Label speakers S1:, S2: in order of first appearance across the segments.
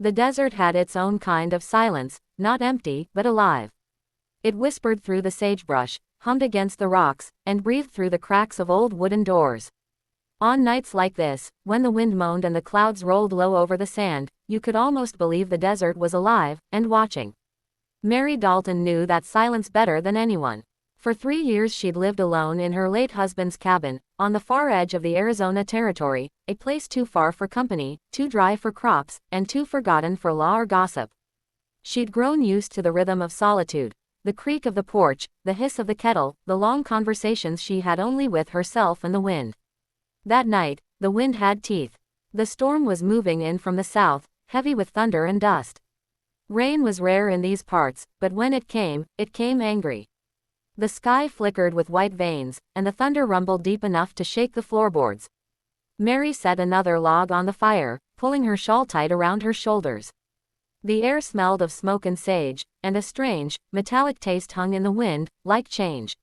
S1: The desert had its own kind of silence, not empty, but alive. It whispered through the sagebrush, hummed against the rocks, and breathed through the cracks of old wooden doors. On nights like this, when the wind moaned and the clouds rolled low over the sand, you could almost believe the desert was alive, and watching. Mary Dalton knew that silence better than anyone. For 3 years she'd lived alone in her late husband's cabin, on the far edge of the Arizona Territory, a place too far for company, too dry for crops, and too forgotten for law or gossip. She'd grown used to the rhythm of solitude, the creak of the porch, the hiss of the kettle, the long conversations she had only with herself and the wind. That night, the wind had teeth. The storm was moving in from the south, heavy with thunder and dust. Rain was rare in these parts, but when it came angry. The sky flickered with white veins, and the thunder rumbled deep enough to shake the floorboards. Mary set another log on the fire, pulling her shawl tight around her shoulders. The air smelled of smoke and sage, and a strange, metallic taste hung in the wind, like change.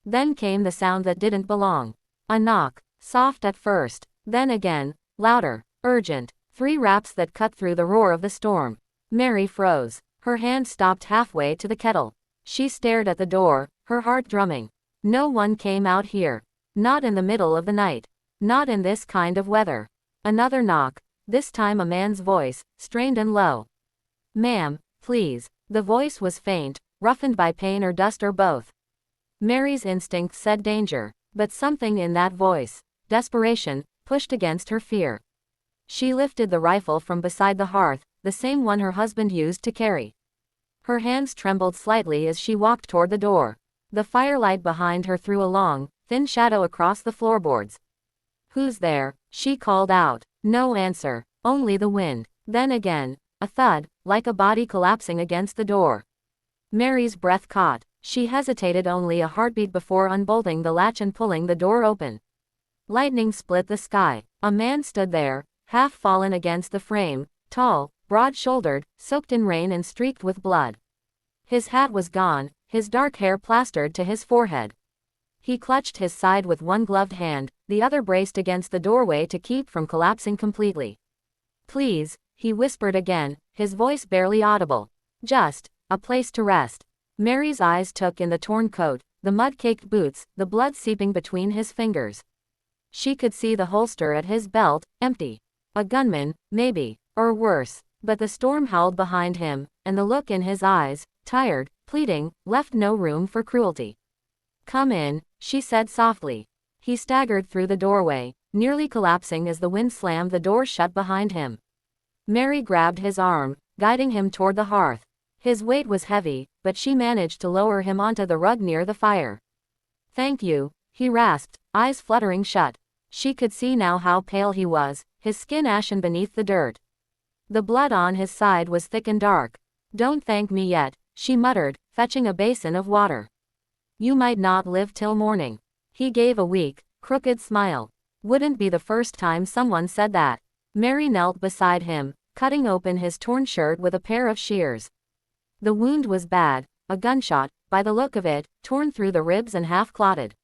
S1: Then came the sound that didn't belong. A knock. Soft at first, then again, louder, urgent, 3 raps that cut through the roar of the storm. Mary froze. Her hand stopped halfway to the kettle. She stared at the door, her heart drumming. No one came out here. Not in the middle of the night. Not in this kind of weather. Another knock, this time a man's voice, strained and low. "Ma'am, please." The voice was faint, roughened by pain or dust or both. Mary's instinct said danger, but something in that voice, desperation, pushed against her fear. She lifted the rifle from beside the hearth, the same one her husband used to carry. Her hands trembled slightly as she walked toward the door. The firelight behind her threw a long, thin shadow across the floorboards. "Who's there?" she called out. No answer, only the wind. Then again, a thud, like a body collapsing against the door. Mary's breath caught. She hesitated only a heartbeat before unbolting the latch and pulling the door open. Lightning split the sky. A man stood there, half fallen against the frame, tall, broad-shouldered, soaked in rain and streaked with blood. His hat was gone, his dark hair plastered to his forehead. He clutched his side with one gloved hand, the other braced against the doorway to keep from collapsing completely. "Please," he whispered again, his voice barely audible. "Just a place to rest." Mary's eyes took in the torn coat, the mud-caked boots, the blood seeping between his fingers. She could see the holster at his belt, empty. A gunman, maybe, or worse, but the storm howled behind him, and the look in his eyes, tired, pleading, left no room for cruelty. "Come in," she said softly. He staggered through the doorway, nearly collapsing as the wind slammed the door shut behind him. Mary grabbed his arm, guiding him toward the hearth. His weight was heavy, but she managed to lower him onto the rug near the fire. "Thank you," he rasped, eyes fluttering shut. She could see now how pale he was, his skin ashen beneath the dirt. The blood on his side was thick and dark. "Don't thank me yet," she muttered, fetching a basin of water. "You might not live till morning." He gave a weak, crooked smile. Wouldn't be the first time someone said that. Mary knelt beside him, cutting open his torn shirt with a pair of shears. The wound was bad, a gunshot, by the look of it, torn through the ribs and half clotted.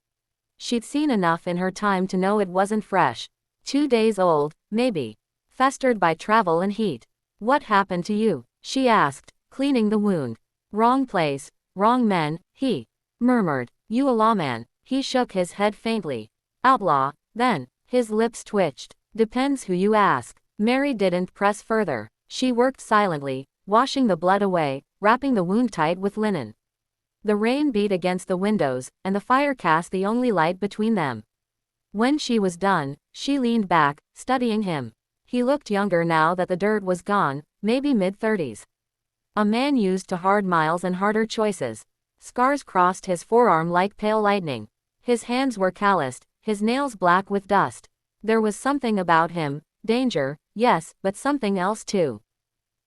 S1: She'd seen enough in her time to know it wasn't fresh. 2 days old, maybe. Festered by travel and heat. "What happened to you?" she asked, cleaning the wound. "Wrong place, wrong men," he murmured. "You a lawman?" He shook his head faintly. "Outlaw, then." His lips twitched. "Depends who you ask." Mary didn't press further. She worked silently, washing the blood away, wrapping the wound tight with linen. The rain beat against the windows, and the fire cast the only light between them. When she was done, she leaned back, studying him. He looked younger now that the dirt was gone, maybe mid-30s. A man used to hard miles and harder choices. Scars crossed his forearm like pale lightning. His hands were calloused, his nails black with dust. There was something about him, danger, yes, but something else too.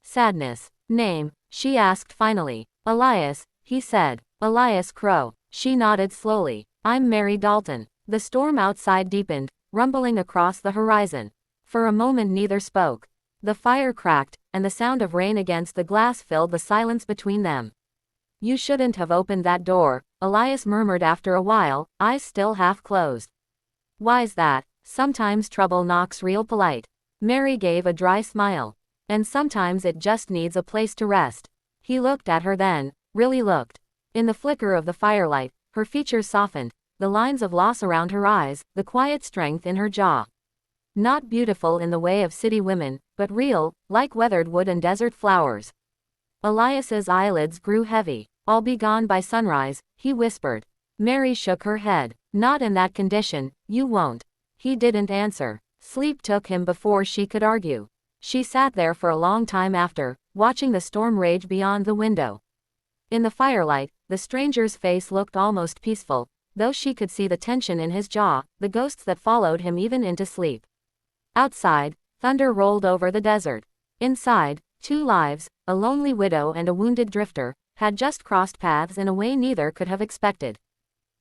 S1: Sadness. "Name?" she asked finally. "Elias," he said. "Elias Crow." She nodded slowly. "I'm Mary Dalton." The storm outside deepened, rumbling across the horizon. For a moment neither spoke. The fire cracked, and the sound of rain against the glass filled the silence between them. "You shouldn't have opened that door," Elias murmured after a while, eyes still half closed. "Why's that?" "Sometimes trouble knocks real polite." Mary gave a dry smile. And sometimes it just needs a place to rest. He looked at her then, really looked. In the flicker of the firelight, her features softened, the lines of loss around her eyes, the quiet strength in her jaw. Not beautiful in the way of city women, but real, like weathered wood and desert flowers. Elias's eyelids grew heavy. I'll be gone by sunrise, he whispered. Mary shook her head. Not in that condition, you won't. He didn't answer. Sleep took him before she could argue. She sat there for a long time after, watching the storm rage beyond the window. In the firelight, the stranger's face looked almost peaceful, though she could see the tension in his jaw, the ghosts that followed him even into sleep. Outside, thunder rolled over the desert. Inside, two lives, a lonely widow and a wounded drifter, had just crossed paths in a way neither could have expected.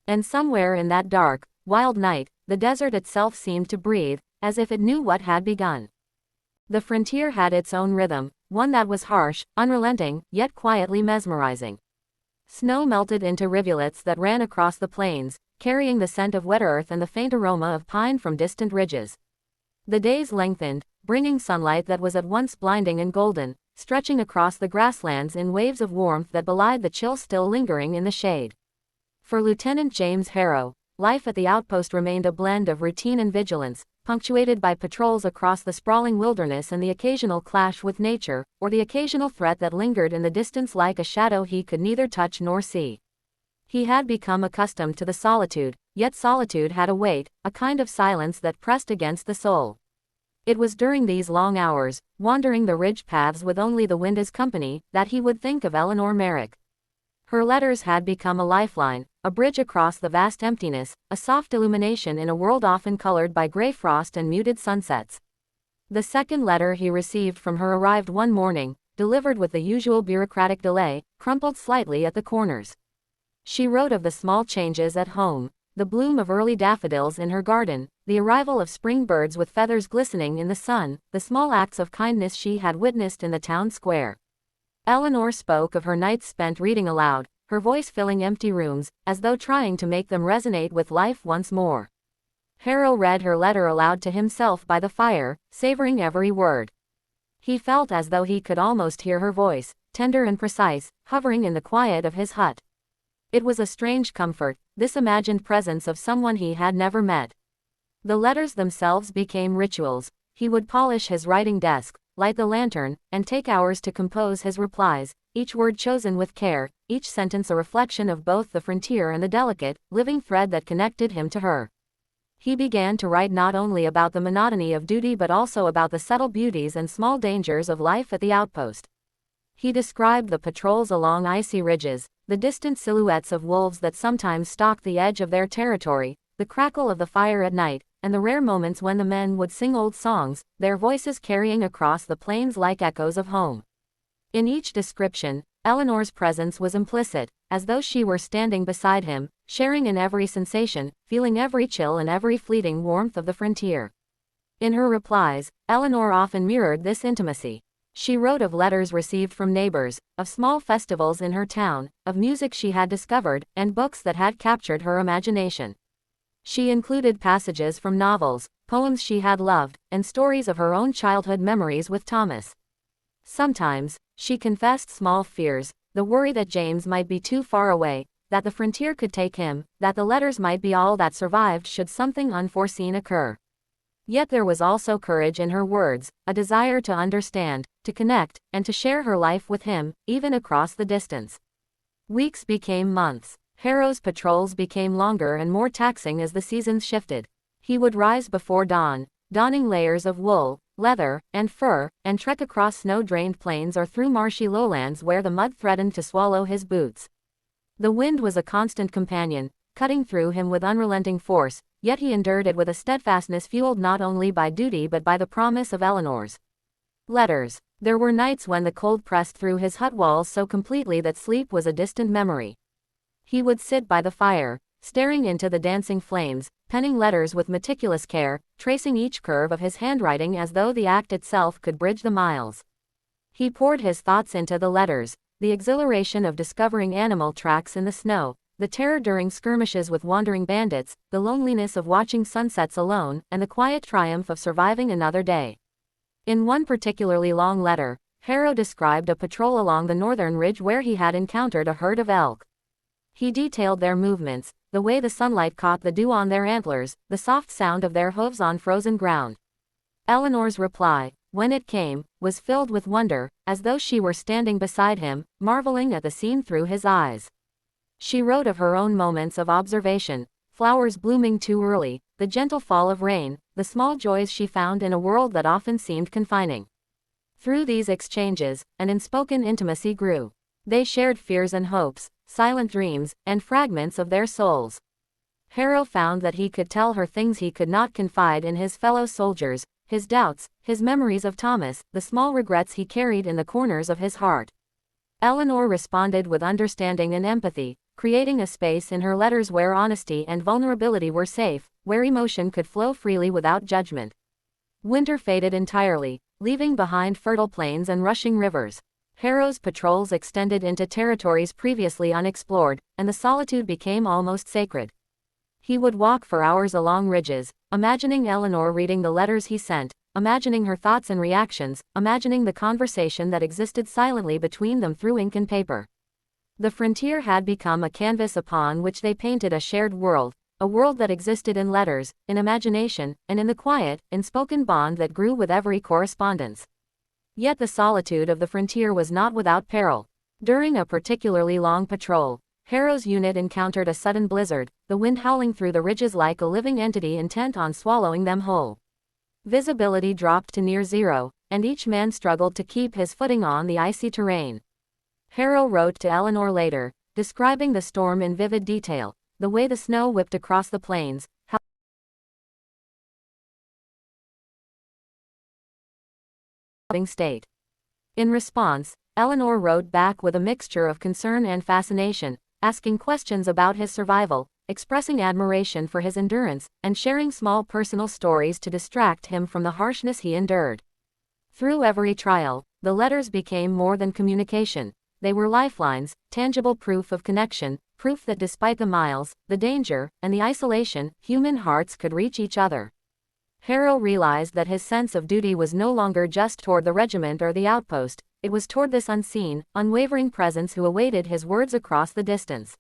S1: And somewhere in that dark, wild night, the desert itself seemed to breathe, as if it knew what had begun. The frontier had its own rhythm, one that was harsh, unrelenting, yet quietly mesmerizing. Snow melted into rivulets that ran across the plains, carrying the scent of wet earth and the faint aroma of pine from distant ridges. The days lengthened, bringing sunlight that was at once blinding and golden, stretching across the grasslands in waves of warmth that belied the chill still lingering in the shade. For Lieutenant James Harrow, life at the outpost remained a blend of routine and vigilance, punctuated by patrols across the sprawling wilderness and the occasional clash with nature, or the occasional threat that lingered in the distance like a shadow he could neither touch nor see. He had become accustomed to the solitude, yet solitude had a weight, a kind of silence that pressed against the soul. It was during these long hours, wandering the ridge paths with only the wind as company, that he would think of Eleanor Merrick. Her letters had become a lifeline, a bridge across the vast emptiness, a soft illumination in a world often colored by gray frost and muted sunsets. The second letter he received from her arrived one morning, delivered with the usual bureaucratic delay, crumpled slightly at the corners. She wrote of the small changes at home, the bloom of early daffodils in her garden, the arrival of spring birds with feathers glistening in the sun, the small acts of kindness she had witnessed in the town square. Eleanor spoke of her nights spent reading aloud, her voice filling empty rooms, as though trying to make them resonate with life once more. Harrow read her letter aloud to himself by the fire, savoring every word. He felt as though he could almost hear her voice, tender and precise, hovering in the quiet of his hut. It was a strange comfort, this imagined presence of someone he had never met. The letters themselves became rituals. He would polish his writing desk, light the lantern, and take hours to compose his replies, each word chosen with care, each sentence a reflection of both the frontier and the delicate, living thread that connected him to her. He began to write not only about the monotony of duty but also about the subtle beauties and small dangers of life at the outpost. He described the patrols along icy ridges, the distant silhouettes of wolves that sometimes stalked the edge of their territory, the crackle of the fire at night, and the rare moments when the men would sing old songs, their voices carrying across the plains like echoes of home. In each description, Eleanor's presence was implicit, as though she were standing beside him, sharing in every sensation, feeling every chill and every fleeting warmth of the frontier. In her replies, Eleanor often mirrored this intimacy. She wrote of letters received from neighbors, of small festivals in her town, of music she had discovered, and books that had captured her imagination. She included passages from novels, poems she had loved, and stories of her own childhood memories with Thomas. Sometimes, she confessed small fears, the worry that James might be too far away, that the frontier could take him, that the letters might be all that survived should something unforeseen occur. Yet there was also courage in her words, a desire to understand, to connect, and to share her life with him, even across the distance. Weeks became months. Harrow's patrols became longer and more taxing as the seasons shifted. He would rise before dawn, donning layers of wool, leather, and fur, and trek across snow-drained plains or through marshy lowlands where the mud threatened to swallow his boots. The wind was a constant companion, cutting through him with unrelenting force, yet he endured it with a steadfastness fueled not only by duty but by the promise of Eleanor's letters. There were nights when the cold pressed through his hut walls so completely that sleep was a distant memory. He would sit by the fire, staring into the dancing flames, penning letters with meticulous care, tracing each curve of his handwriting as though the act itself could bridge the miles. He poured his thoughts into the letters, the exhilaration of discovering animal tracks in the snow, the terror during skirmishes with wandering bandits, the loneliness of watching sunsets alone, and the quiet triumph of surviving another day. In one particularly long letter, Harrow described a patrol along the northern ridge where he had encountered a herd of elk. He detailed their movements, the way the sunlight caught the dew on their antlers, the soft sound of their hooves on frozen ground. Eleanor's reply, when it came, was filled with wonder, as though she were standing beside him, marveling at the scene through his eyes. She wrote of her own moments of observation, flowers blooming too early, the gentle fall of rain, the small joys she found in a world that often seemed confining. Through these exchanges, an unspoken intimacy grew. They shared fears and hopes, silent dreams, and fragments of their souls. Harrow found that he could tell her things he could not confide in his fellow soldiers, his doubts, his memories of Thomas, the small regrets he carried in the corners of his heart. Eleanor responded with understanding and empathy, creating a space in her letters where honesty and vulnerability were safe, where emotion could flow freely without judgment. Winter faded entirely, leaving behind fertile plains and rushing rivers. Harrow's patrols extended into territories previously unexplored, and the solitude became almost sacred. He would walk for hours along ridges, imagining Eleanor reading the letters he sent, imagining her thoughts and reactions, imagining the conversation that existed silently between them through ink and paper. The frontier had become a canvas upon which they painted a shared world, a world that existed in letters, in imagination, and in the quiet, unspoken bond that grew with every correspondence. Yet the solitude of the frontier was not without peril. During a particularly long patrol, Harrow's unit encountered a sudden blizzard, the wind howling through the ridges like a living entity intent on swallowing them whole. Visibility dropped to near zero, and each man struggled to keep his footing on the icy terrain. Harrow wrote to Eleanor later, describing the storm in vivid detail, the way the snow whipped across the plains, how state. In response, Eleanor wrote back with a mixture of concern and fascination, asking questions about his survival, expressing admiration for his endurance, and sharing small personal stories to distract him from the harshness he endured. Through every trial, the letters became more than communication. They were lifelines, tangible proof of connection, proof that despite the miles, the danger, and the isolation, human hearts could reach each other. Harrow realized that his sense of duty was no longer just toward the regiment or the outpost, it was toward this unseen, unwavering presence who awaited his words across the distance.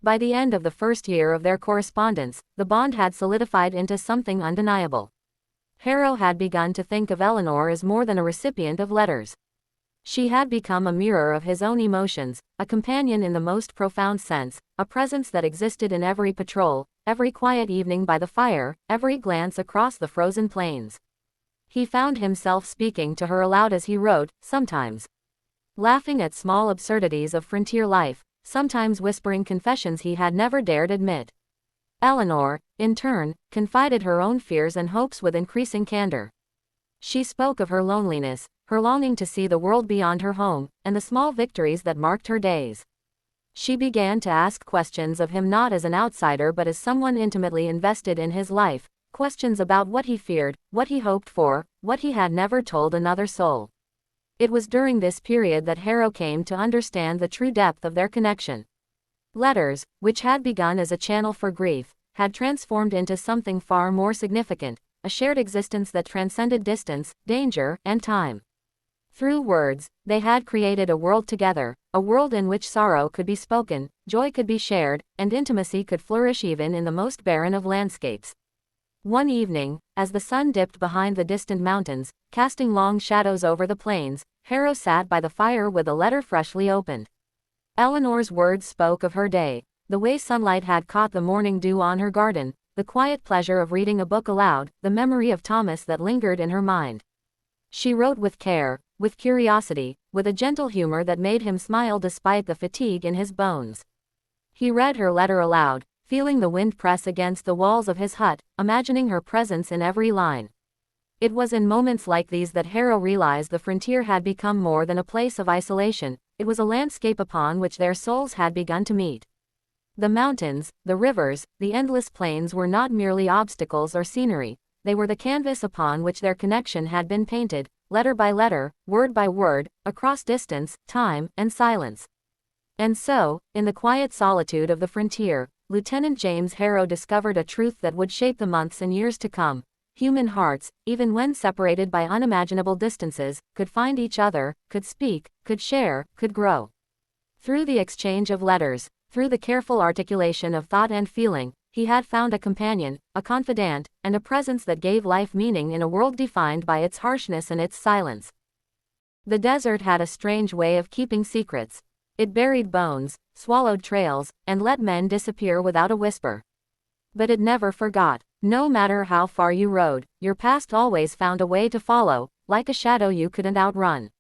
S1: By the end of the first year of their correspondence, the bond had solidified into something undeniable. Harrow had begun to think of Eleanor as more than a recipient of letters. She had become a mirror of his own emotions, a companion in the most profound sense, a presence that existed in every patrol, every quiet evening by the fire, every glance across the frozen plains. He found himself speaking to her aloud as he wrote, sometimes laughing at small absurdities of frontier life, sometimes whispering confessions he had never dared admit. Eleanor, in turn, confided her own fears and hopes with increasing candor. She spoke of her loneliness, her longing to see the world beyond her home, and the small victories that marked her days. She began to ask questions of him not as an outsider but as someone intimately invested in his life, questions about what he feared, what he hoped for, what he had never told another soul. It was during this period that Harrow came to understand the true depth of their connection. Letters, which had begun as a channel for grief, had transformed into something far more significant, a shared existence that transcended distance, danger, and time. Through words, they had created a world together, a world in which sorrow could be spoken, joy could be shared, and intimacy could flourish even in the most barren of landscapes. One evening, as the sun dipped behind the distant mountains, casting long shadows over the plains, Harrow sat by the fire with a letter freshly opened. Eleanor's words spoke of her day, the way sunlight had caught the morning dew on her garden, the quiet pleasure of reading a book aloud, the memory of Thomas that lingered in her mind. She wrote with care, with curiosity, with a gentle humor that made him smile despite the fatigue in his bones. He read her letter aloud, feeling the wind press against the walls of his hut, imagining her presence in every line. It was in moments like these that Harrow realized the frontier had become more than a place of isolation, it was a landscape upon which their souls had begun to meet. The mountains, the rivers, the endless plains were not merely obstacles or scenery, they were the canvas upon which their connection had been painted, letter by letter, word by word, across distance, time, and silence. And so, in the quiet solitude of the frontier, Lieutenant James Harrow discovered a truth that would shape the months and years to come. Human hearts, even when separated by unimaginable distances, could find each other, could speak, could share, could grow. Through the exchange of letters, through the careful articulation of thought and feeling, he had found a companion, a confidant, and a presence that gave life meaning in a world defined by its harshness and its silence. The desert had a strange way of keeping secrets. It buried bones, swallowed trails, and let men disappear without a whisper. But it never forgot. No matter how far you rode, your past always found a way to follow, like a shadow you couldn't outrun.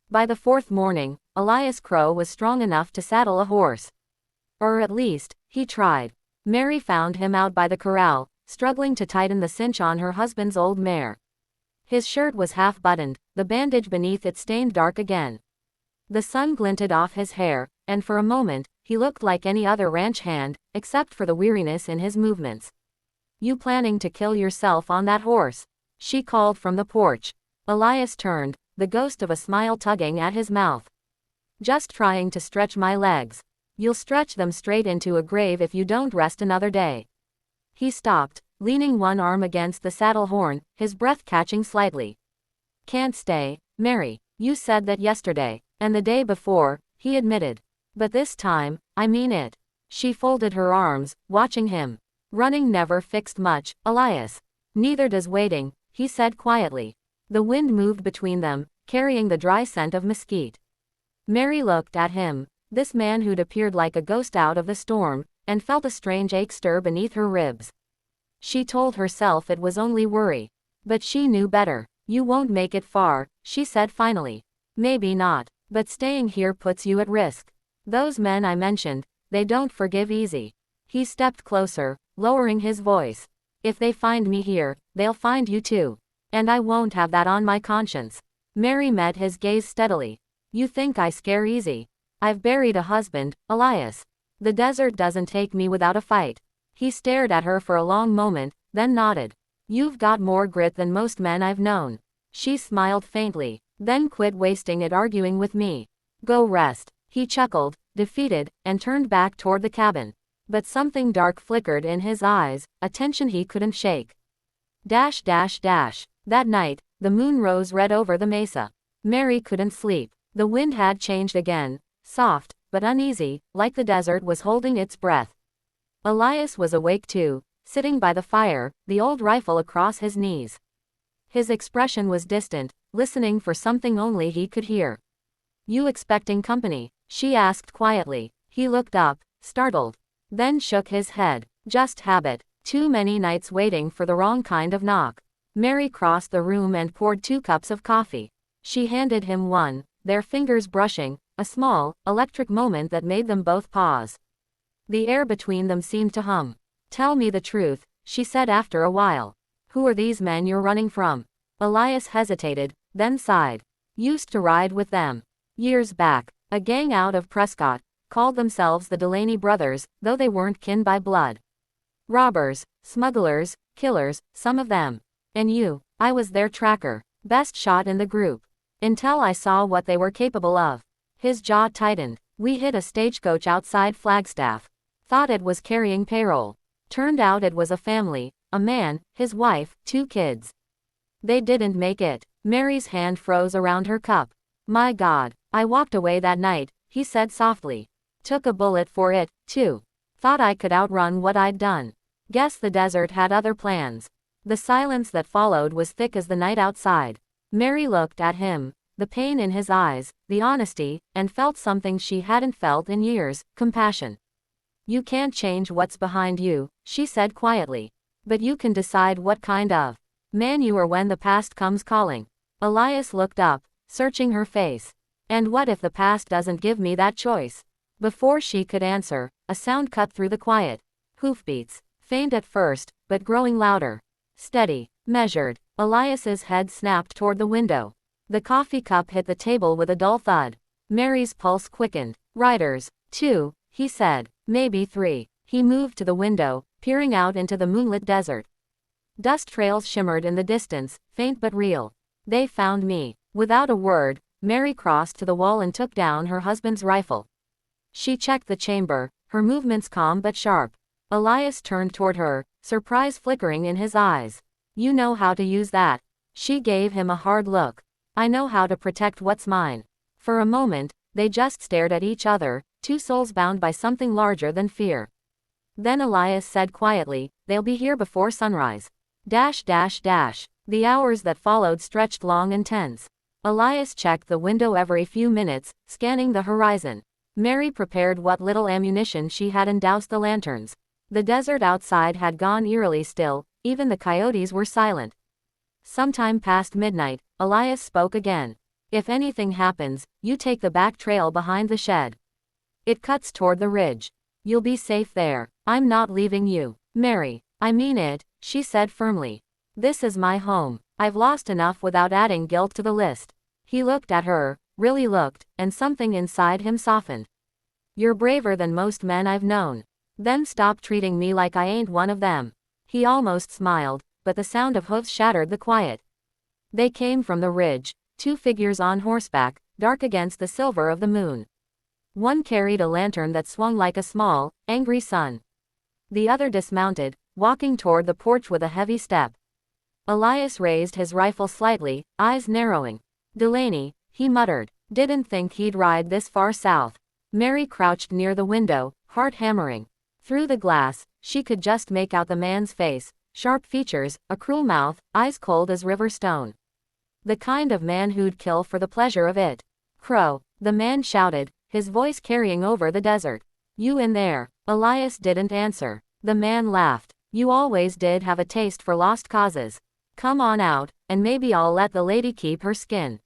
S1: By the fourth morning, Elias Crow was strong enough to saddle a horse. Or at least, he tried. Mary found him out by the corral, struggling to tighten the cinch on her husband's old mare. His shirt was half buttoned, the bandage beneath it stained dark again. The sun glinted off his hair, and for a moment, he looked like any other ranch hand, except for the weariness in his movements. "You planning to kill yourself on that horse?" she called from the porch. Elias turned, the ghost of a smile tugging at his mouth. "Just trying to stretch my legs. You'll stretch them straight into a grave if you don't rest another day." He stopped, leaning one arm against the saddle horn, his breath catching slightly. "Can't stay, Mary. You said that yesterday, and the day before," he admitted. "But this time, I mean it." She folded her arms, watching him. "Running never fixed much, Elias." "Neither does waiting," he said quietly. The wind moved between them, carrying the dry scent of mesquite. Mary looked at him, this man who'd appeared like a ghost out of the storm, and felt a strange ache stir beneath her ribs. She told herself it was only worry. But she knew better. "You won't make it far," she said finally. "Maybe not, but staying here puts you at risk. Those men I mentioned, they don't forgive easy." He stepped closer, lowering his voice. "If they find me here, they'll find you too. And I won't have that on my conscience." Mary met his gaze steadily. "You think I scare easy? I've buried a husband, Elias. The desert doesn't take me without a fight." He stared at her for a long moment, then nodded. "You've got more grit than most men I've known." She smiled faintly. "Then quit wasting it arguing with me. Go rest." He chuckled, defeated, and turned back toward the cabin. But something dark flickered in his eyes, a tension he couldn't shake. That night, the moon rose red over the mesa. Mary couldn't sleep. The wind had changed again, soft, but uneasy, like the desert was holding its breath. Elias was awake too, sitting by the fire, the old rifle across his knees. His expression was distant, listening for something only he could hear. "You expecting company?" she asked quietly. He looked up, startled. Then shook his head. "Just habit. Too many nights waiting for the wrong kind of knock." Mary crossed the room and poured 2 cups of coffee. She handed him one, their fingers brushing, a small, electric moment that made them both pause. The air between them seemed to hum. "Tell me the truth," she said after a while. "Who are these men you're running from?" Elias hesitated, then sighed. "Used to ride with them. Years back. A gang out of Prescott. Called themselves the Delaney brothers, though they weren't kin by blood. Robbers, smugglers, killers, some of them. And you." "I was their tracker. Best shot in the group. Until I saw what they were capable of." His jaw tightened. "We hit a stagecoach outside Flagstaff. Thought it was carrying payroll. Turned out it was a family, a man, his wife, 2 kids. They didn't make it." Mary's hand froze around her cup. "My God. I walked away that night," he said softly. "Took a bullet for it, too. Thought I could outrun what I'd done. Guess the desert had other plans." The silence that followed was thick as the night outside. Mary looked at him, the pain in his eyes, the honesty, and felt something she hadn't felt in years, compassion. "You can't change what's behind you," she said quietly. "But you can decide what kind of man you are when the past comes calling." Elias looked up, searching her face. "And what if the past doesn't give me that choice?" Before she could answer, a sound cut through the quiet. Hoofbeats, faint at first, but growing louder. Steady, measured. Elias's head snapped toward the window. The coffee cup hit the table with a dull thud. Mary's pulse quickened. "Riders. 2, he said. "Maybe 3. He moved to the window, peering out into the moonlit desert. Dust trails shimmered in the distance, faint but real. "They found me." Without a word, Mary crossed to the wall and took down her husband's rifle. She checked the chamber, her movements calm but sharp. Elias turned toward her, surprise flickering in his eyes. You know how to use that. She gave him a hard look. I know how to protect what's mine. For a moment, they just stared at each other, two souls bound by something larger than fear. Then Elias said quietly, they'll be here before sunrise. The hours that followed stretched long and tense. Elias checked the window every few minutes, scanning the horizon. Mary prepared what little ammunition she had and doused the lanterns. The desert outside had gone eerily still, even the coyotes were silent. Sometime past midnight, Elias spoke again. If anything happens, you take the back trail behind the shed. It cuts toward the ridge. You'll be safe there. I'm not leaving you. Mary, I mean it, she said firmly. This is my home. I've lost enough without adding guilt to the list. He looked at her, really looked, and something inside him softened. You're braver than most men I've known. Then stop treating me like I ain't one of them. He almost smiled, but the sound of hoofs shattered the quiet. They came from the ridge, two figures on horseback, dark against the silver of the moon. One carried a lantern that swung like a small, angry sun. The other dismounted, walking toward the porch with a heavy step. Elias raised his rifle slightly, eyes narrowing. Delaney, he muttered, didn't think he'd ride this far south. Mary crouched near the window, heart hammering. Through the glass, she could just make out the man's face, sharp features, a cruel mouth, eyes cold as river stone. The kind of man who'd kill for the pleasure of it. Crow, the man shouted, his voice carrying over the desert. You in there? Elias didn't answer. The man laughed. You always did have a taste for lost causes. Come on out, and maybe I'll let the lady keep her skin.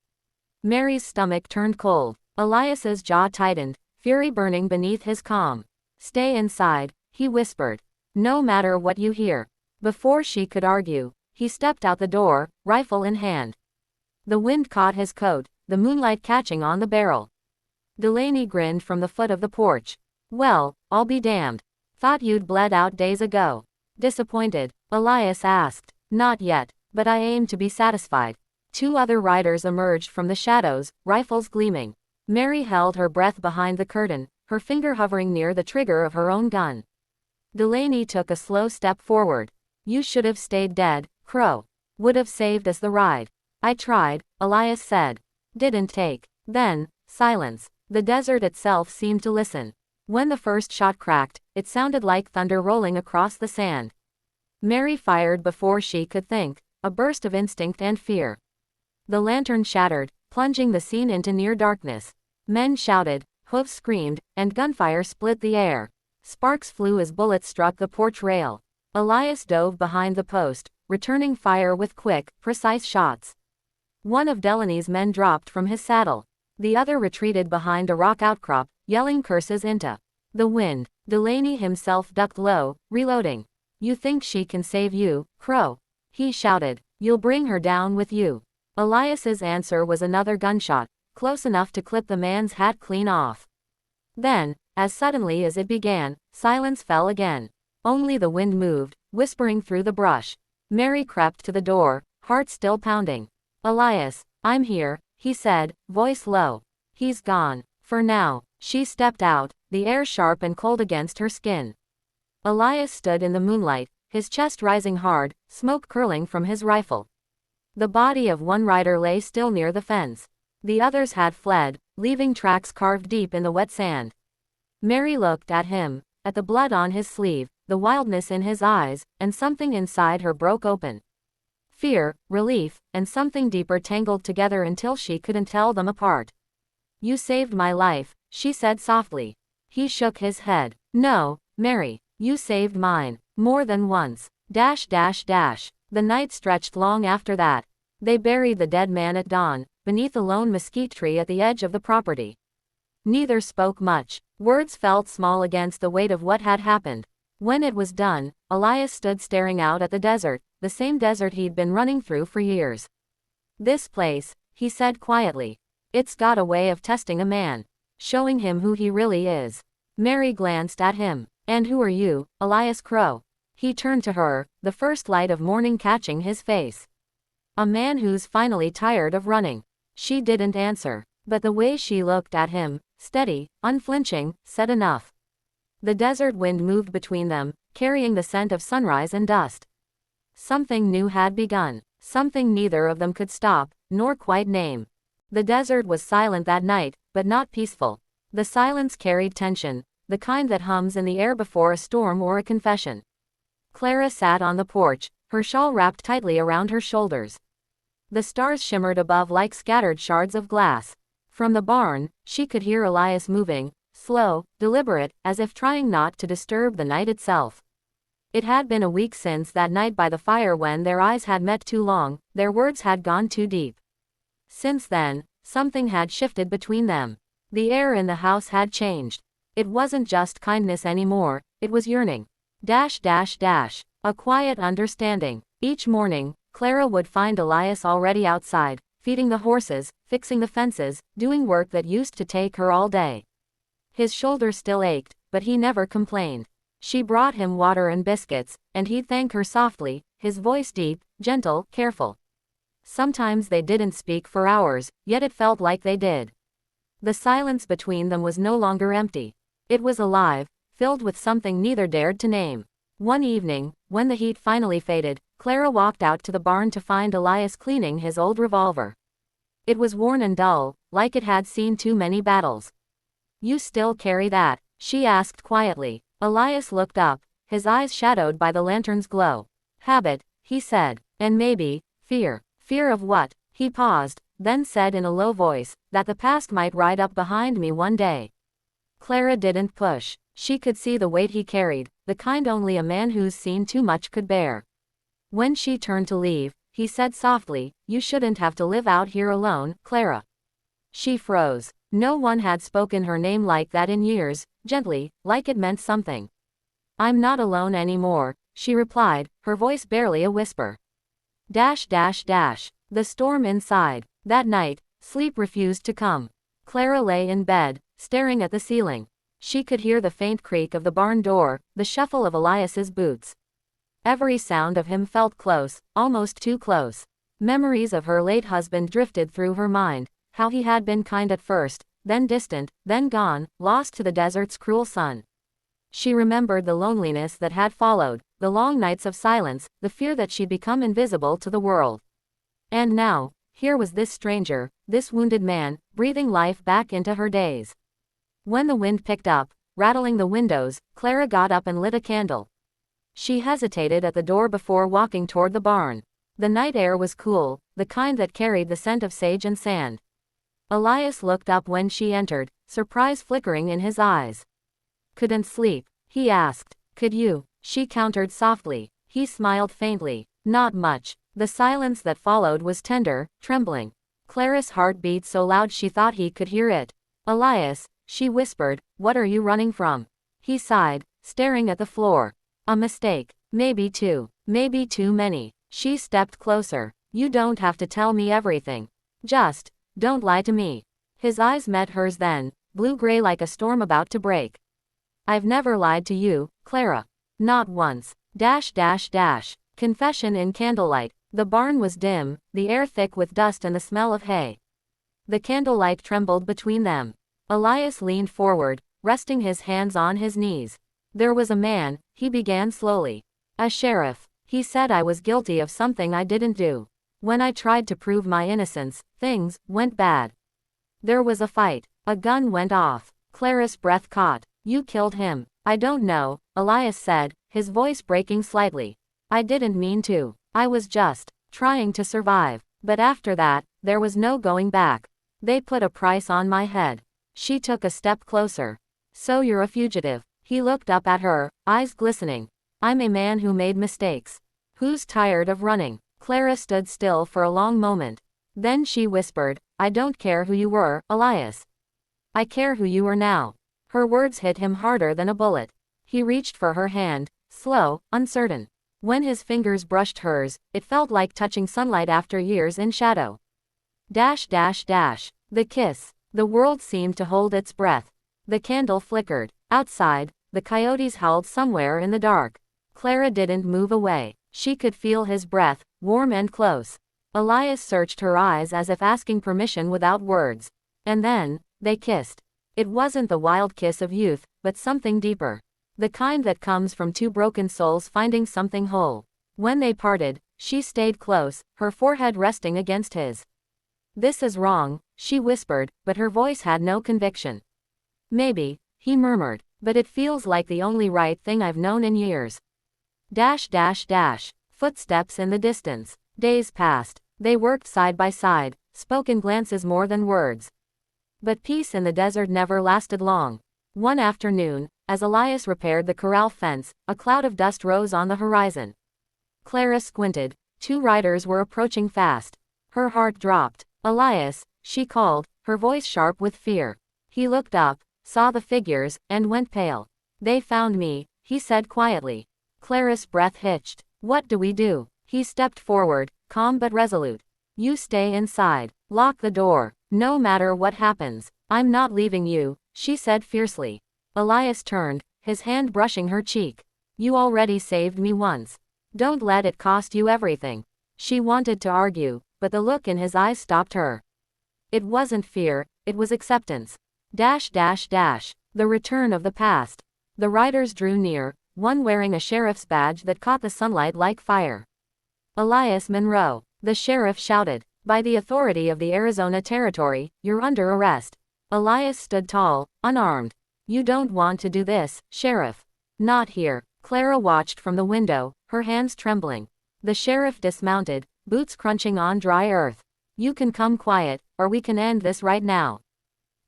S1: Mary's stomach turned cold. Elias's jaw tightened, fury burning beneath his calm. Stay inside, he whispered. No matter what you hear. Before she could argue, he stepped out the door, rifle in hand. The wind caught his coat, the moonlight catching on the barrel. Delaney grinned from the foot of the porch. Well, I'll be damned. Thought you'd bled out days ago. Disappointed? Elias asked. Not yet, but I aim to be satisfied. Two other riders emerged from the shadows, rifles gleaming. Mary held her breath behind the curtain, her finger hovering near the trigger of her own gun. Delaney took a slow step forward. You should have stayed dead, Crow. Would have saved us the ride. I tried, Elias said. Didn't take. Then, silence. The desert itself seemed to listen. When the first shot cracked, it sounded like thunder rolling across the sand. Mary fired before she could think, a burst of instinct and fear. The lantern shattered, plunging the scene into near darkness. Men shouted, hoofs screamed, and gunfire split the air. Sparks flew as bullets struck the porch rail. Elias dove behind the post, returning fire with quick, precise shots. One of Delaney's men dropped from his saddle. The other retreated behind a rock outcrop, yelling curses into the wind. Delaney himself ducked low, reloading. You think she can save you, Crow? He shouted. You'll bring her down with you. Elias's answer was another gunshot, close enough to clip the man's hat clean off. Then, as suddenly as it began, silence fell again. Only the wind moved, whispering through the brush. Mary crept to the door, heart still pounding. Elias, I'm here, he said, voice low. He's gone. For now. She stepped out, the air sharp and cold against her skin. Elias stood in the moonlight, his chest rising hard, smoke curling from his rifle. The body of one rider lay still near the fence. The others had fled, leaving tracks carved deep in the wet sand. Mary looked at him, at the blood on his sleeve, the wildness in his eyes, and something inside her broke open. Fear, relief, and something deeper tangled together until she couldn't tell them apart. You saved my life, she said softly. He shook his head. No, Mary, you saved mine, more than once. The night stretched long after that. They buried the dead man at dawn, beneath a lone mesquite tree at the edge of the property. Neither spoke much. Words felt small against the weight of what had happened. When it was done, Elias stood staring out at the desert, the same desert he'd been running through for years. This place, he said quietly. It's got a way of testing a man. Showing him who he really is. Mary glanced at him. And who are you, Elias Crow? He turned to her, the first light of morning catching his face. A man who's finally tired of running. She didn't answer, but the way she looked at him, steady, unflinching, said enough. The desert wind moved between them, carrying the scent of sunrise and dust. Something new had begun. Something neither of them could stop, nor quite name. The desert was silent that night, but not peaceful. The silence carried tension, the kind that hums in the air before a storm or a confession. Clara sat on the porch, her shawl wrapped tightly around her shoulders. The stars shimmered above like scattered shards of glass. From the barn, she could hear Elias moving, slow, deliberate, as if trying not to disturb the night itself. It had been a week since that night by the fire when their eyes had met too long, their words had gone too deep. Since then, something had shifted between them. The air in the house had changed. It wasn't just kindness anymore, it was yearning. A quiet understanding. Each morning, Clara would find Elias already outside, feeding the horses, fixing the fences, doing work that used to take her all day. His shoulder still ached, but he never complained. She brought him water and biscuits, and he'd thank her softly, his voice deep, gentle, careful. Sometimes they didn't speak for hours, yet it felt like they did. The silence between them was no longer empty. It was alive, filled with something neither dared to name. One evening, when the heat finally faded, Clara walked out to the barn to find Elias cleaning his old revolver. It was worn and dull, like it had seen too many battles. "You still carry that?" she asked quietly. Elias looked up, his eyes shadowed by the lantern's glow. "Habit," he said. "And maybe, fear." "Fear of what?" He paused, then said in a low voice, "that the past might ride up behind me one day." Clara didn't push. She could see the weight he carried, the kind only a man who's seen too much could bear. When she turned to leave, he said softly, "You shouldn't have to live out here alone, Clara." She froze. No one had spoken her name like that in years, gently, like it meant something. "I'm not alone anymore," she replied, her voice barely a whisper. The storm inside. That night, sleep refused to come. Clara lay in bed, staring at the ceiling. She could hear the faint creak of the barn door, the shuffle of Elias's boots. Every sound of him felt close, almost too close. Memories of her late husband drifted through her mind, how he had been kind at first, then distant, then gone, lost to the desert's cruel sun. She remembered the loneliness that had followed, the long nights of silence, the fear that she'd become invisible to the world. And now, here was this stranger, this wounded man, breathing life back into her days. When the wind picked up, rattling the windows, Clara got up and lit a candle. She hesitated at the door before walking toward the barn. The night air was cool, the kind that carried the scent of sage and sand. Elias looked up when she entered, surprise flickering in his eyes. "Couldn't sleep?" he asked. "Could you?" she countered softly. He smiled faintly. "Not much." The silence that followed was tender, trembling. Clara's heart beat so loud she thought he could hear it. "Elias," she whispered, "what are you running from?" He sighed, staring at the floor. "A mistake. Maybe two. Maybe too many." She stepped closer. "You don't have to tell me everything. Just, don't lie to me." His eyes met hers then, blue-gray like a storm about to break. "I've never lied to you, Clara. Not once." Confession in candlelight. The barn was dim, the air thick with dust and the smell of hay. The candlelight trembled between them. Elias leaned forward, resting his hands on his knees. "There was a man," he began slowly. "A sheriff. He said I was guilty of something I didn't do. When I tried to prove my innocence, things went bad. There was a fight. A gun went off." Clara's breath caught. "You killed him." "I don't know," Elias said, his voice breaking slightly. "I didn't mean to. I was just trying to survive. But after that, there was no going back. They put a price on my head." She took a step closer. "So you're a fugitive." He looked up at her, eyes glistening. "I'm a man who made mistakes. Who's tired of running." Clara stood still for a long moment. Then she whispered, "I don't care who you were, Elias. I care who you are now." Her words hit him harder than a bullet. He reached for her hand, slow, uncertain. When his fingers brushed hers, it felt like touching sunlight after years in shadow. The kiss. The world seemed to hold its breath. The candle flickered. Outside, the coyotes howled somewhere in the dark. Clara didn't move away. She could feel his breath, warm and close. Elias searched her eyes as if asking permission without words. And then, they kissed. It wasn't the wild kiss of youth, but something deeper. The kind that comes from two broken souls finding something whole. When they parted, she stayed close, her forehead resting against his. "This is wrong," she whispered, but her voice had no conviction. "Maybe," he murmured, "but it feels like the only right thing I've known in years." Dash dash dash. Footsteps in the distance. Days passed. They worked side by side, spoke in glances more than words. But peace in the desert never lasted long. One afternoon, as Elias repaired the corral fence, a cloud of dust rose on the horizon. Clara squinted. 2 riders were approaching fast. Her heart dropped. "Elias," she called, her voice sharp with fear. He looked up, saw the figures, and went pale. "They found me," he said quietly. Clara's breath hitched. "What do we do?" He stepped forward, calm but resolute. "You stay inside. Lock the door. No matter what happens. I'm not leaving you," she said fiercely. Elias turned, his hand brushing her cheek. "You already saved me once. Don't let it cost you everything." She wanted to argue, but the look in his eyes stopped her. It wasn't fear, it was acceptance. Dash dash dash. The return of the past. The riders drew near, one wearing a sheriff's badge that caught the sunlight like fire. "Elias Monroe," the sheriff shouted. "By the authority of the Arizona Territory, you're under arrest." Elias stood tall, unarmed. "You don't want to do this, Sheriff." "Not here." Clara watched from the window, her hands trembling. The sheriff dismounted, boots crunching on dry earth. "You can come quiet, or we can end this right now."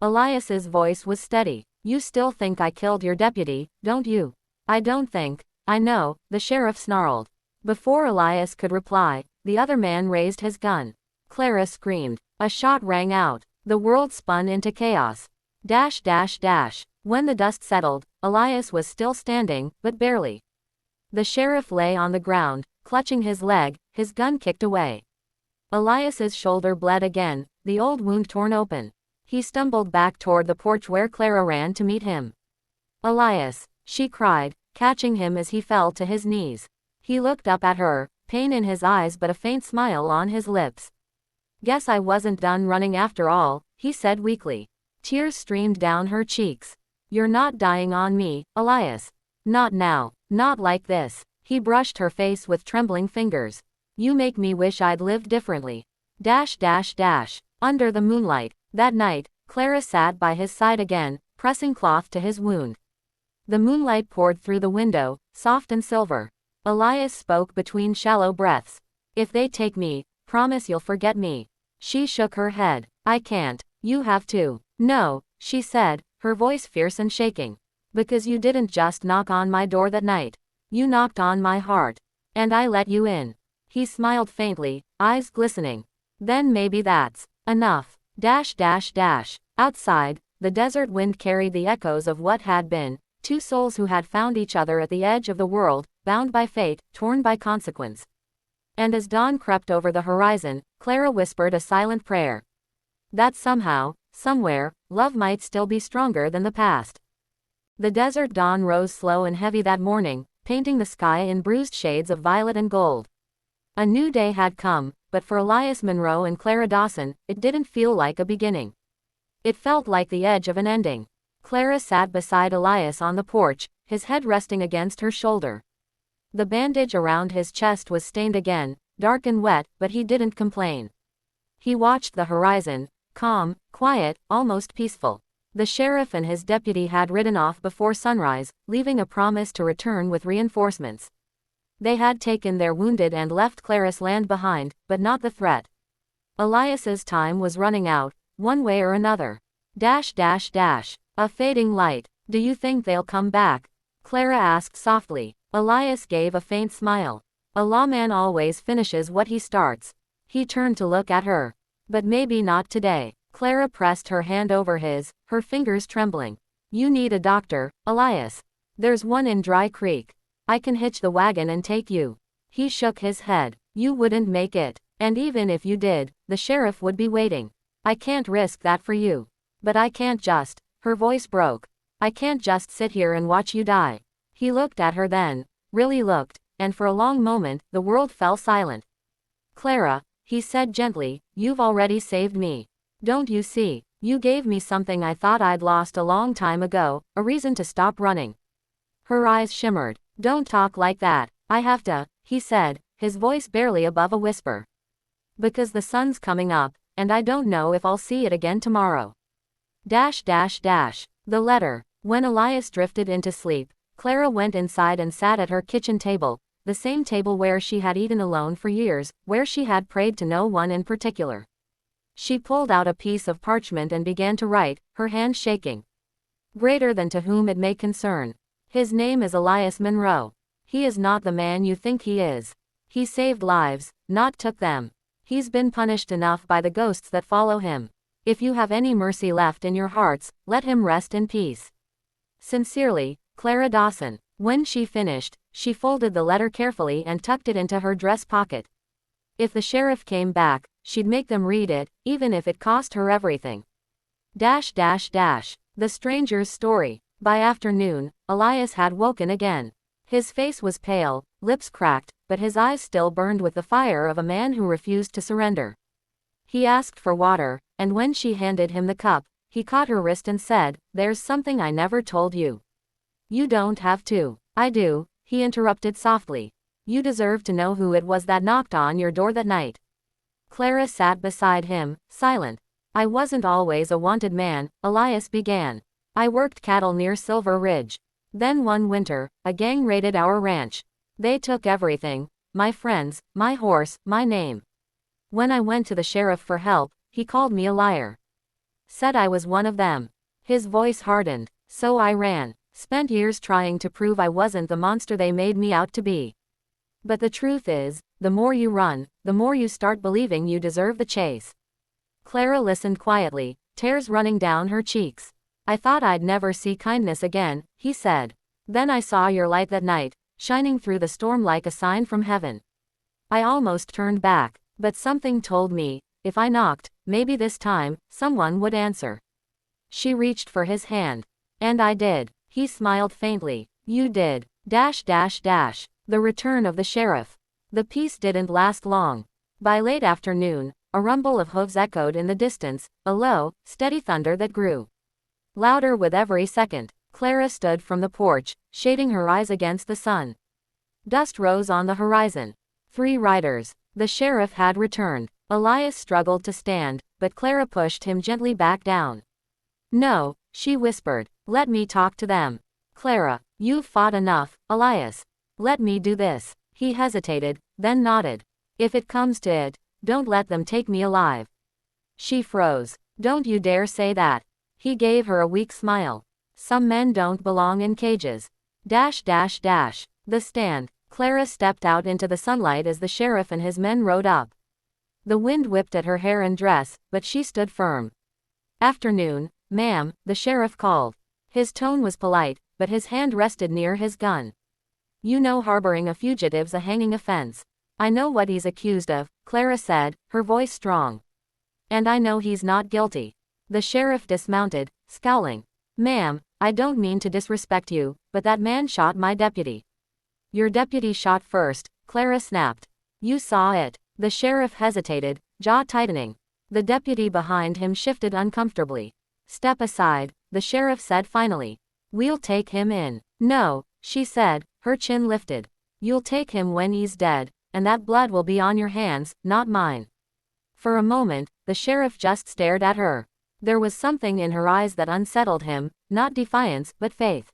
S1: Elias's voice was steady. "You still think I killed your deputy, don't you?" "I don't think. I know," the sheriff snarled. Before Elias could reply, the other man raised his gun. Clara screamed. A shot rang out. The world spun into chaos. Dash dash dash. When the dust settled, Elias was still standing, but barely. The sheriff lay on the ground, clutching his leg, his gun kicked away. Elias's shoulder bled again, the old wound torn open. He stumbled back toward the porch where Clara ran to meet him. "Elias," she cried, catching him as he fell to his knees. He looked up at her, pain in his eyes but a faint smile on his lips. "Guess I wasn't done running after all," he said weakly. Tears streamed down her cheeks. "You're not dying on me, Elias. Not now, not like this." He brushed her face with trembling fingers. "You make me wish I'd lived differently." Dash dash dash. Under the moonlight, that night, Clara sat by his side again, pressing cloth to his wound. The moonlight poured through the window, soft and silver. Elias spoke between shallow breaths. "If they take me, promise you'll forget me." She shook her head. "I can't. You have to." "No," she said, her voice fierce and shaking. "Because you didn't just knock on my door that night. You knocked on my heart. And I let you in." He smiled faintly, eyes glistening. "Then maybe that's enough." Dash dash dash. Outside, the desert wind carried the echoes of what had been, 2 souls who had found each other at the edge of the world, bound by fate, torn by consequence. And as dawn crept over the horizon, Clara whispered a silent prayer. That somehow, somewhere, love might still be stronger than the past. The desert dawn rose slow and heavy that morning, painting the sky in bruised shades of violet and gold. A new day had come, but for Elias Monroe and Clara Dawson, it didn't feel like a beginning. It felt like the edge of an ending. Clara sat beside Elias on the porch, his head resting against her shoulder. The bandage around his chest was stained again, dark and wet, but he didn't complain. He watched the horizon, calm, quiet, almost peaceful. The sheriff and his deputy had ridden off before sunrise, leaving a promise to return with reinforcements. They had taken their wounded and left Clara's land behind, but not the threat. Elias's time was running out, one way or another. Dash dash dash. A fading light. "Do you think they'll come back?" Clara asked softly. Elias gave a faint smile. "A lawman always finishes what he starts." He turned to look at her. "But maybe not today." Clara pressed her hand over his, her fingers trembling. "You need a doctor, Elias. There's one in Dry Creek. I can hitch the wagon and take you." He shook his head. "You wouldn't make it. And even if you did, the sheriff would be waiting. I can't risk that for you. But I can't just," her voice broke. "I can't just sit here and watch you die." He looked at her then, really looked, and for a long moment, the world fell silent. "Clara," he said gently, "you've already saved me. Don't you see? You gave me something I thought I'd lost a long time ago, a reason to stop running." Her eyes shimmered. "Don't talk like that. I have to," he said, his voice barely above a whisper. Because the sun's coming up, and I don't know if I'll see it again tomorrow. The letter. When Elias drifted into sleep, Clara went inside and sat at her kitchen table, the same table where she had eaten alone for years, where she had prayed to no one in particular. She pulled out a piece of parchment and began to write, her hand shaking. Greater than to whom it may concern. His name is Elias Monroe. He is not the man you think he is. He saved lives, not took them. He's been punished enough by the ghosts that follow him. If you have any mercy left in your hearts, let him rest in peace. Sincerely, Clara Dawson. When she finished, she folded the letter carefully and tucked it into her dress pocket. If the sheriff came back, she'd make them read it, even if it cost her everything. The stranger's story. By afternoon, Elias had woken again. His face was pale, lips cracked, but his eyes still burned with the fire of a man who refused to surrender. He asked for water, and when she handed him the cup, he caught her wrist and said, "There's something I never told you." "You don't have to." "I do," he interrupted softly. "You deserve to know who it was that knocked on your door that night." Clara sat beside him, silent. "I wasn't always a wanted man," Elias began. "I worked cattle near Silver Ridge. Then one winter, a gang raided our ranch. They took everything, my friends, my horse, my name. When I went to the sheriff for help, he called me a liar. Said I was one of them." His voice hardened. "So I ran. Spent years trying to prove I wasn't the monster they made me out to be. But the truth is, the more you run, the more you start believing you deserve the chase." Clara listened quietly, tears running down her cheeks. "I thought I'd never see kindness again," he said. "Then I saw your light that night, shining through the storm like a sign from heaven. I almost turned back, but something told me, if I knocked, maybe this time, someone would answer." She reached for his hand. "And I did." He smiled faintly. "You did. The return of the sheriff. The peace didn't last long. By late afternoon, a rumble of hooves echoed in the distance, a low, steady thunder that grew louder with every second. Clara stood from the porch, shading her eyes against the sun. Dust rose on the horizon. 3 riders. The sheriff had returned. Elias struggled to stand, but Clara pushed him gently back down. "No," she whispered. "Let me talk to them." "Clara, you've fought enough, Elias. Let me do this." He hesitated, then nodded. "If it comes to it, don't let them take me alive." She froze. "Don't you dare say that." He gave her a weak smile. "Some men don't belong in cages." The stand. Clara stepped out into the sunlight as the sheriff and his men rode up. The wind whipped at her hair and dress, but she stood firm. "Afternoon, ma'am," the sheriff called. His tone was polite, but his hand rested near his gun. "You know harboring a fugitive's a hanging offense." "I know what he's accused of," Clara said, her voice strong. "And I know he's not guilty." The sheriff dismounted, scowling. "Ma'am, I don't mean to disrespect you, but that man shot my deputy." "Your deputy shot first," Clara snapped. "You saw it." The sheriff hesitated, jaw tightening. The deputy behind him shifted uncomfortably. "Step aside," the sheriff said finally. "We'll take him in." "No," she said, her chin lifted. "You'll take him when he's dead, and that blood will be on your hands, not mine." For a moment, the sheriff just stared at her. There was something in her eyes that unsettled him, not defiance, but faith.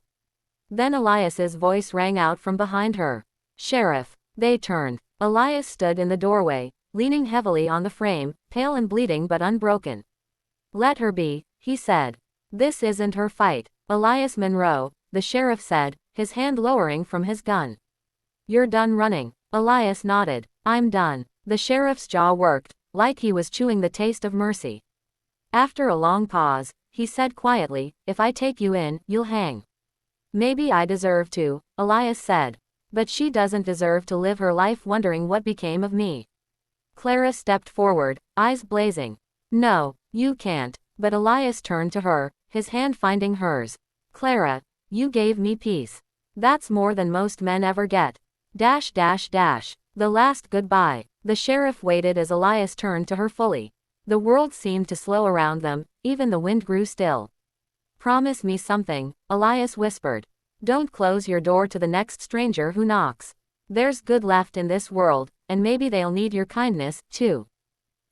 S1: Then Elias's voice rang out from behind her. "Sheriff." They turned. Elias stood in the doorway, leaning heavily on the frame, pale and bleeding but unbroken. "Let her be," he said. "This isn't her fight." "Elias Monroe," the sheriff said, his hand lowering from his gun. "You're done running." Elias nodded. "I'm done." The sheriff's jaw worked, like he was chewing the taste of mercy. After a long pause, he said quietly, "If I take you in, you'll hang." "Maybe I deserve to," Elias said. "But she doesn't deserve to live her life wondering what became of me." Clara stepped forward, eyes blazing. "No, you can't." But Elias turned to her, his hand finding hers. "Clara, you gave me peace. That's more than most men ever get." The last goodbye. The sheriff waited as Elias turned to her fully. The world seemed to slow around them, even the wind grew still. "Promise me something," Elias whispered. "Don't close your door to the next stranger who knocks." There's good left in this world, and maybe they'll need your kindness, too.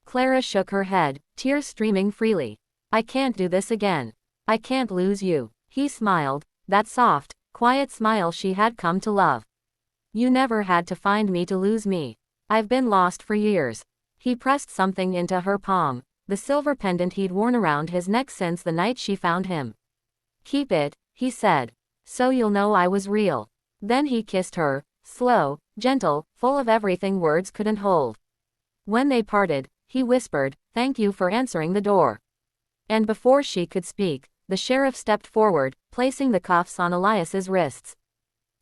S1: Clara shook her head, tears streaming freely. I can't do this again. I can't lose you. He smiled, that soft, quiet smile she had come to love. You never had to find me to lose me. I've been lost for years. He pressed something into her palm, the silver pendant he'd worn around his neck since the night she found him. Keep it, he said. So you'll know I was real. Then he kissed her, slow, gentle, full of everything words couldn't hold. When they parted, he whispered, thank you for answering the door. And before she could speak, the sheriff stepped forward, placing the cuffs on Elias's wrists.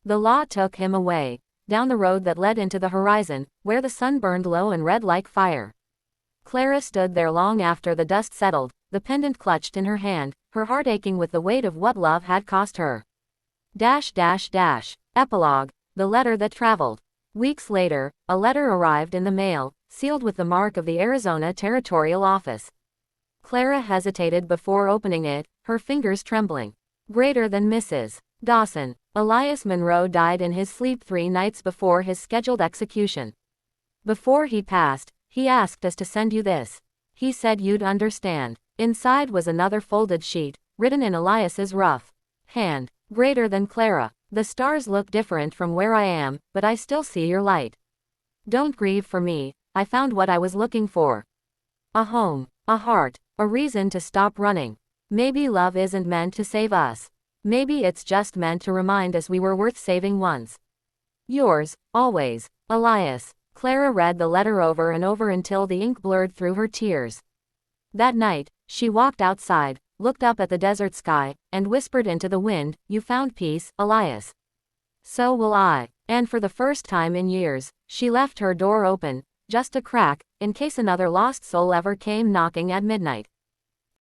S1: The law took him away, down the road that led into the horizon, where the sun burned low and red like fire. Clara stood there long after the dust settled, the pendant clutched in her hand, her heart aching with the weight of what love had cost her. Epilogue, the letter that traveled. Weeks later, a letter arrived in the mail, sealed with the mark of the Arizona Territorial Office. Clara hesitated before opening it, her fingers trembling. Greater than Mrs. Dawson. Elias Monroe died in his sleep 3 nights before his scheduled execution. Before he passed, he asked us to send you this. He said you'd understand. Inside was another folded sheet, written in Elias's rough hand. Greater than Clara. The stars look different from where I am, but I still see your light. Don't grieve for me, I found what I was looking for. A home, a heart, a reason to stop running. Maybe love isn't meant to save us. Maybe it's just meant to remind us we were worth saving once. Yours, always, Elias. Clara read the letter over and over until the ink blurred through her tears. That night, she walked outside, looked up at the desert sky, and whispered into the wind, you found peace, Elias. So will I. And for the first time in years, she left her door open, just a crack, in case another lost soul ever came knocking at midnight.